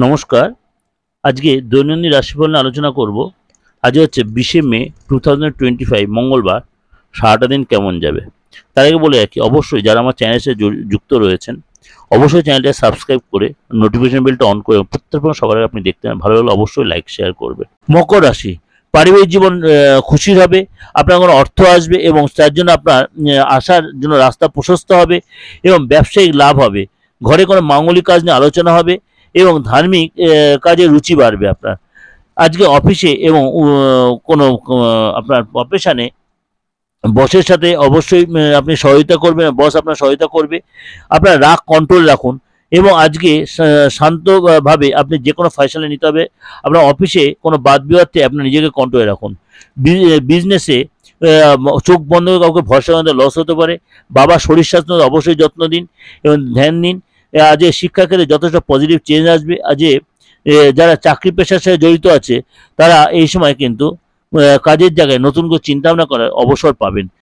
নমস্কার। আজকে দৈনন্দিন রাশিফল নিয়ে আলোচনা করব। আজ হচ্ছে 20শে মে 2025 মঙ্গলবার। সারাটা দিন কেমন যাবে তার আগে বলে রাখি, অবশ্যই যারা আমার চ্যানেলের সাথে যুক্ত রয়েছেন অবশ্যই চ্যানেলটা সাবস্ক্রাইব করে নোটিফিকেশন বেলটা অন করে প্রত্যেক সবার আগে আপনি দেখতে পান। ভালো লাগলে অবশ্যই লাইক শেয়ার করবে। মকর রাশি, পারিবারিক জীবন খুশির হবে। আপনার কোনো অর্থ আসবে এবং তার জন্য আপনার আসার জন্য রাস্তা প্রশস্ত হবে এবং ব্যবসায়িক লাভ হবে। ঘরে কোনো মাঙ্গলিক কাজ নিয়ে আলোচনা হবে এবং ধার্মিক কাজে রুচি বাড়বে আপনার। আজকে অফিসে এবং কোনো আপনার প্রফেশনে বসের সাথে অবশ্যই আপনি সহায়তা করবেন, বস আপনার সহায়তা করবে। আপনার রাগ কন্ট্রোল রাখুন এবং আজকে শান্তভাবে আপনি যে কোনো ফয়সালা নিতে হবে। আপনার অফিসে কোনো বাদ বিবাদ থেকে আপনি নিজেকে কন্ট্রোলে রাখুন। বিজনেসে চোখ বন্ধ করে কাউকে ভরসা করতে লস হতে পারে। বাবার শরীর স্বাস্থ্য অবশ্যই যত্ন দিন এবং ধ্যান দিন। আজ শিক্ষাক্ষেত্রে যথেষ্ট পজিটিভ চেঞ্জ আসবে। আজ যারা চাকরি পেশার সাথে জড়িত আছে তারা এই সময় কিন্তু কাজের জায়গায় নতুন করে চিন্তা ভাবনা করার অবসর পাবেন।